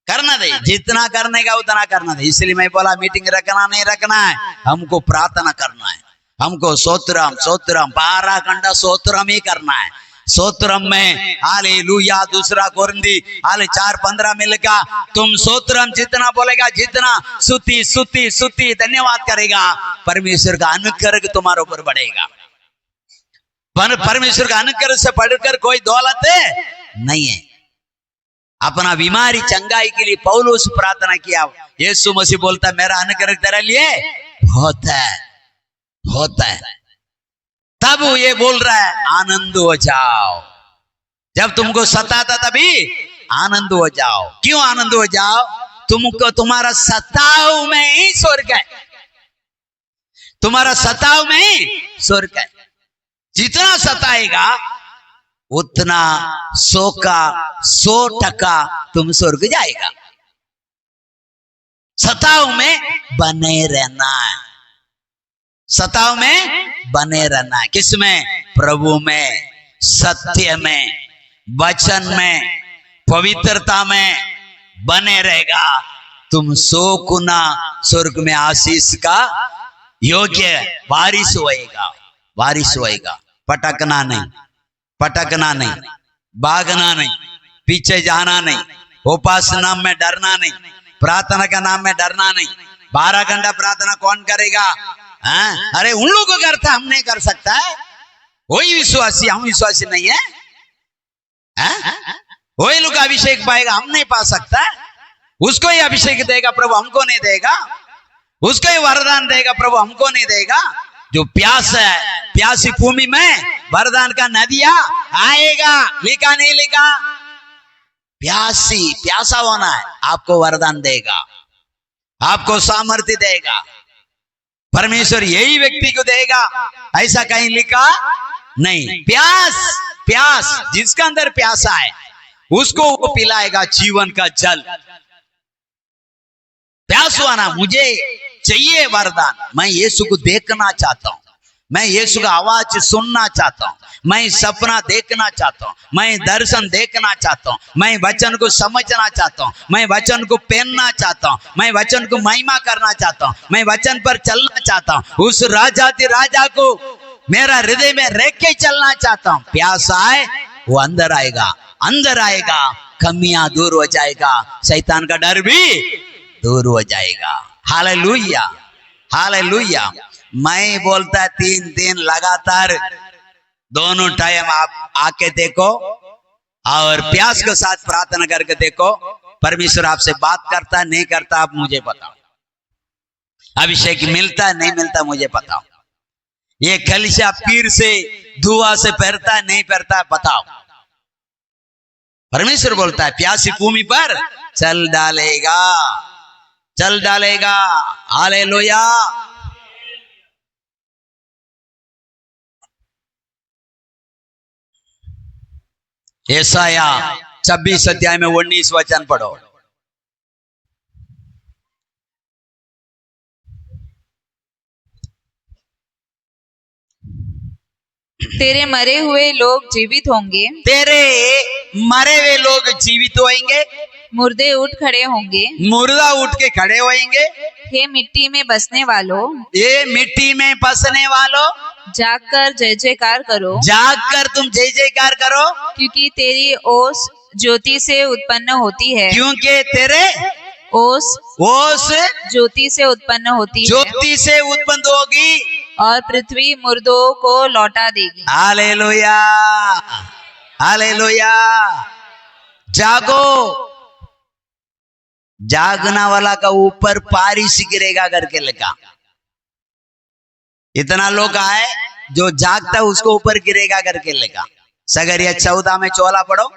करना दे, जितना करने का उतना करना दे। इसलिए मैं बोला मीटिंग रखना नहीं रखना है, हमको प्रार्थना करना है, हमको सोत्रम सोत्रम 12 घंटा सोत्रम ही करना है। सोत्रम में हालेलुया, दूसरा कोरिन्थी 4:15 मिलेगा। तुम सोत्रम जितना बोलेगा, जितना स्तुति स्तुति स्तुति धन्यवाद करेगा, परमेश्वर का अनुग्रह तुम्हारे ऊपर बढ़ेगा। परमेश्वर का अनुग्रह से बढ़कर कोई दौलत नहीं है। अपना बीमारी चंगाई के लिए पौलुस प्रार्थना किया। यीशु मसीह बोलता है मेरा अनुग्रह तेरे लिए बहुत है, बहुत है। तब वो ये बोल रहा है आनंद हो जाओ। जब तुमको सताता तभी आनंद हो जाओ। क्यों आनंद हो जाओ? तुमको तुम्हारा सताव में ही स्वर्ग है, तुम्हारा सताव में ही स्वर्ग है। जितना सताएगा उतना 100% तुम स्वर्ग जाएगा। सताव में बने रहना है, सताव में बने रहना है। किसमें? प्रभु में, सत्य में, वचन में, पवित्रता में बने रहेगा। तुम 100 गुना स्वर्ग में आशीष का योग्य वारिस होएगा, वारिस होएगा। पटकना नहीं, पटकना नहीं, भागना नहीं, पीछे जाना नहीं, उपास नाम में डरना नहीं, प्रार्थना का नाम में डरना नहीं। 12 घंटा प्रार्थना कौन करेगा? अरे उन लोगों को करता, हम नहीं कर सकता है। वही विश्वासी, हम विश्वासी नहीं है, वही लोग अभिषेक पाएगा, हम नहीं पा सकता। उसको ही अभिषेक देगा प्रभु, हमको नहीं देगा। उसको ही वरदान देगा प्रभु, हमको नहीं देगा। जो प्यास है, प्यासी भूमि में वरदान का नदियां आएगा। लिखा नहीं लिखा? प्यासी, प्यासा होना है, आपको वरदान देगा, आपको सामर्थ्य देगा। परमेश्वर यही व्यक्ति को देगा, ऐसा कहीं लिखा नहीं। प्यास, प्यास जिसका अंदर प्यासा है उसको वो पिलाएगा जीवन का जल। प्यास हुआ ना, मुझे चाहिए वरदान, मैं यीशु को देखना चाहता हूं, मैं यीशु का आवाज सुनना चाहता हूं, मैं सपना देखना चाहता हूं, मैं दर्शन देखना चाहता हूं, मैं वचन को समझना चाहता हूं, मैं वचन को पहनना चाहता हूं, मैं वचन को महिमा करना चाहता हूं, मैं वचन पर चलना चाहता हूं। उस राजाति राजा को मेरा हृदय में रख के चलना चाहता हूं। प्यास आए वो अंदर आएगा, अंदर आएगा, कमियां दूर हो जाएगा, शैतान का डर भी दूर हो जाएगा। Hallelujah, hallelujah. मैं बोलता 3 दिन लगातार दोनों टाइम आप आके देखो और प्यास के साथ प्रार्थना करके देखो, परमेश्वर आपसे बात करता है नहीं करता आप मुझे बताओ। अभिषेक मिलता है नहीं मिलता मुझे बताओ। ये कलिशा पीर से धुआं से पहरता है नहीं पहरता है बताओ। परमेश्वर बोलता है प्यासी भूमि पर चल डालेगा, चल डालेगा। हालेलुया। यशाया 26 अध्याय में 19 वचन पढ़ो। तेरे मरे हुए लोग जीवित होंगे, तेरे मरे हुए लोग जीवित होंगे, मुर्दे उठ खड़े होंगे, मुर्दा उठ के खड़े होंगे। हे मिट्टी में बसने वालों, ये मिट्टी में बसने वालों, जागकर जय जयकार करो, जागकर तुम जय जयकार करो, क्योंकि तेरी ओस ज्योति से उत्पन्न होती है, क्योंकि तेरे ओस ज्योति से उत्पन्न होती है, ज्योति से उत्पन्न होगी और पृथ्वी मुर्दों को लौटा देगी। Hallelujah, hallelujah. जागो, जागना वाला का ऊपर बारिश गिरेगा करके लिखा। इतना लोग आए जो जागता है उसको ऊपर गिरेगा करके लिखा। सगरिया 14 में 14 पढ़ो।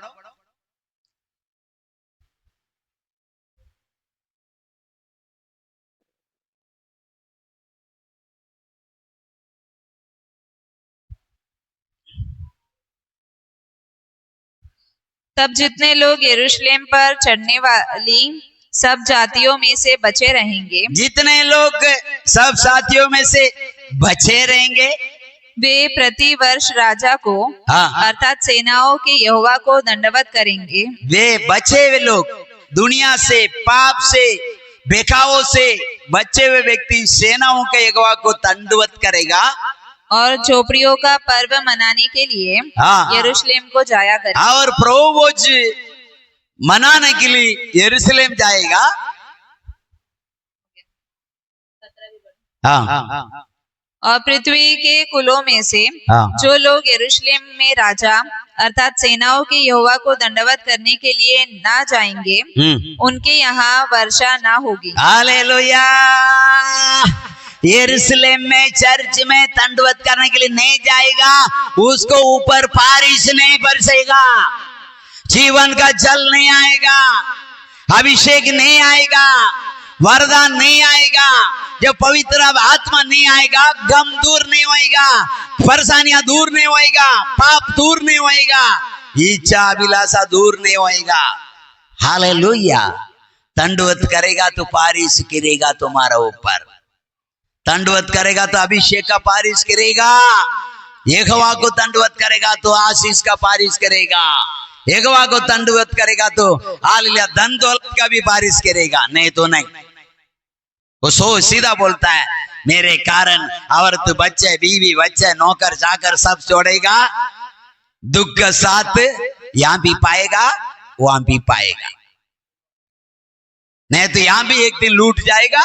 तब जितने लोग यरूशलेम पर चढ़ने वाली सब जातियों में से बचे रहेंगे, जितने लोग सब साथियों में से बचे रहेंगे, वे प्रति वर्ष राजा को हाँ। अर्थात सेनाओं के यहोवा को दंडवत करेंगे। वे बचे हुए लोग दुनिया से, पाप से, बेखाओं से बचे हुए व्यक्ति सेनाओं के यहोवा को दंडवत करेगा और झोपड़ियों का पर्व मनाने के लिए हाँ। यरूशलेम को जाया करेंगे। और प्रभु भोज मनाने के लिए यरूशलेम जाएगा। हाँ। और पृथ्वी के कुलों में से हाँ। जो लोग यरूशलेम में राजा अर्थात सेनाओं के यहोवा को दंडवत करने के लिए ना जाएंगे, उनके यहाँ वर्षा ना होगी। हालेलुया। यरूशलेम में चर्च में दंडवत करने के लिए नहीं जाएगा, उसको ऊपर बारिश नहीं बरसेगा, जीवन का जल नहीं आएगा, अभिषेक नहीं आएगा, वरदान नहीं आएगा, जब पवित्र आत्मा नहीं आएगा, गम दूर नहीं होएगा, परेशानियां दूर नहीं होएगा, पाप दूर नहीं होएगा, इच्छा अभिलाषा दूर नहीं होएगा। हालेलुया। दंडवत करेगा तो बारिश गिरेगा तुम्हारा ऊपर, दंडवत करेगा तो अभिषेक का बारिश गिरेगा, यहोवा को दंडवत करेगा तो आशीष का बारिश करेगा, यहोवा को दंडवत करेगा तो हालेलुया धन दौलत का भी बारिश करेगा, नहीं तो नहीं। वो सीधा बोलता है, मेरे कारण औरत बच्चे बीवी बच्चे नौकर चाकर सब छोड़ेगा, दुख का साथ यहां भी पाएगा वहां भी पाएगा, नहीं तो यहां भी एक दिन लूट जाएगा,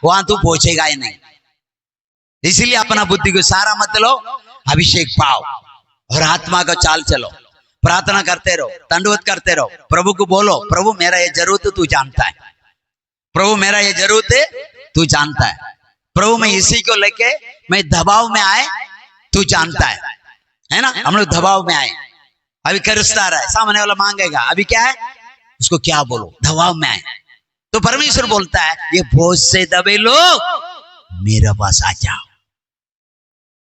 वहां तो पहुंचेगा ही नहीं। इसलिए अपना बुद्धि को सारा मत लो, अभिषेक पाओ और आत्मा का चाल चलो, प्रार्थना करते रहो, दंडवत करते रहो, प्रभु को बोलो, प्रभु मेरा ये जरूरत तू जानता है, प्रभु मेरा ये जरूरत है तू जानता है, प्रभु मैं इसी को लेके मैं दबाव में आए तू जानता है ना। हम लोग दबाव में आए, अभी कर्जदार रहा है, सामने वाला मांगेगा, अभी क्या है उसको क्या बोलो, दबाव में आए तो परमेश्वर बोलता है ये बोझ से दबे लोग मेरे पास आ जाओ।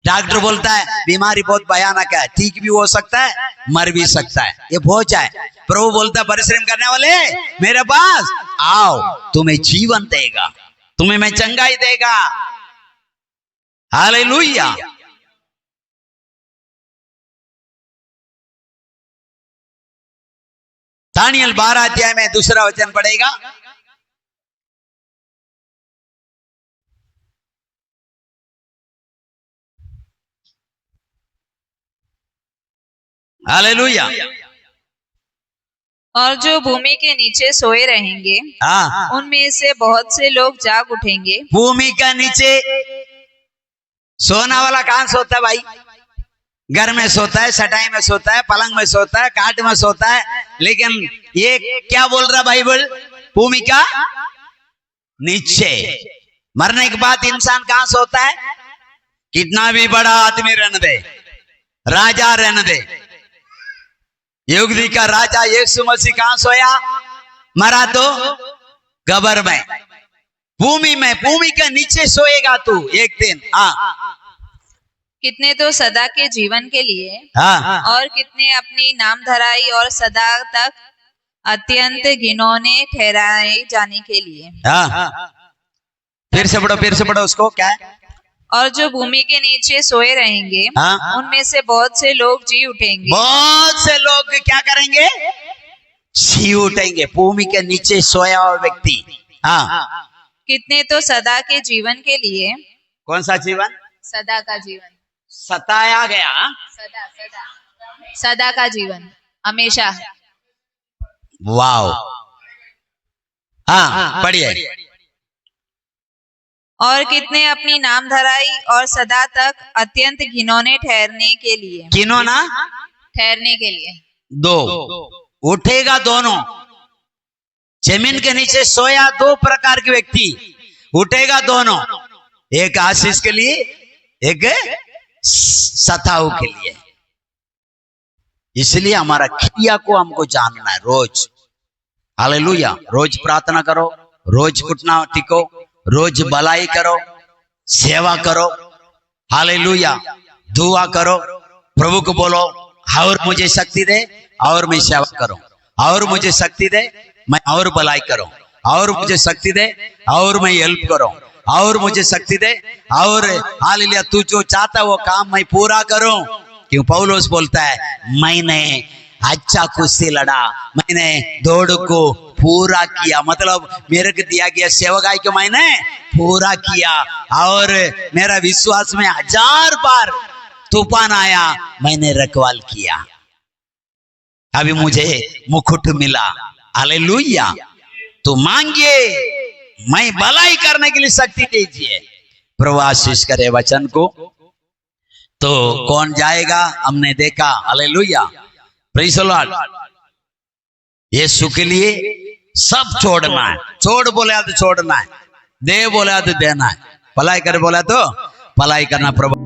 डॉक्टर बोलता है बीमारी बहुत भयानक है, ठीक भी हो सकता है मर भी सकता है, ये बोझ है। प्रभु बोलता है परिश्रम करने वाले मेरे पास आओ, तुम्हें जीवन देगा, तुम्हें मैं चंगाई देगा। हालेलुया। दानियल 12 अध्याय में दूसरा वचन पढ़ेगा। हालेलुया। और जो भूमि के नीचे सोए रहेंगे, उनमें से बहुत से लोग जाग उठेंगे। भूमि का नीचे सोना वाला कहां सोता है भाई? घर में सोता है, सटाई में सोता है, पलंग में सोता है, काट में सोता है, लेकिन ये क्या बोल रहा बाइबल? भूमि का नीचे। मरने के बाद इंसान कहां सोता है? कितना भी बड़ा आदमी रहने दे, राजा रहने दे, युगदी का राजा यीशु मसीह कहां सोया? मरा तो कब्र में, भूमि में, भूमि के नीचे सोएगा तू एक दिन। कितने तो सदा के जीवन के लिए और कितने अपनी नामधराई और सदा तक अत्यंत घिनौने ठहराए जाने के लिए। फिर से पढ़ो उसको, क्या है? और जो भूमि के नीचे सोए रहेंगे, उनमें से बहुत से लोग जी उठेंगे। बहुत से लोग क्या करेंगे? जी उठेंगे। भूमि के नीचे सोया हुआ व्यक्ति। कितने तो सदा के जीवन के लिए। कौन सा जीवन? सदा का जीवन। सताया गया। सदा का जीवन, हमेशा। वाव। पढ़िए। और कितने अपनी नामधराई और सदा तक अत्यंत घिनौने ठहरने के लिए। घिनौना ठहरने के लिए। दो उठेगा, दोनों जमीन के नीचे सोया दो प्रकार के व्यक्ति उठेगा, दोनों, एक आशीष के लिए, एक सताऊ के लिए। इसलिए हमारा क्रिया को हमको जानना है रोज। हालेलुया। रोज प्रार्थना करो, रोज घुटना टिको, रोज भलाई करो, सेवा करो। हालेलुया। दुआ करो, प्रभु को बोलो और मुझे शक्ति दे और मैं सेवा करूं। और मुझे शक्ति दे, मैं और भलाई करूं, और मुझे शक्ति दे और मैं हेल्प करूं, और मुझे शक्ति दे, और हालेलुया तू जो चाहता वो काम मैं पूरा करूं। क्यों पौलुस बोलता है मैंने अच्छा कुश्ती लड़ा, मैंने दौड़ को पूरा किया, मतलब मेरे को दिया गया सेवकाई को मैंने पूरा किया, और मेरा विश्वास में 1000 बार तूफान आया, मैंने रखवाल किया, अभी मुझे मुकुट मिला। हालेलुया। तो मांगिए, मैं भलाई करने के लिए शक्ति दीजिए। प्रभु आशीष करे वचन को। तो कौन जाएगा हमने देखा। Hallelujah, praise the Lord. यीशु के लिए सब छोड़ना है, छोड़ बोला तो छोड़ना है, दे बोला तो देना है, भलाई कर बोला तो भलाई करना। प्रभु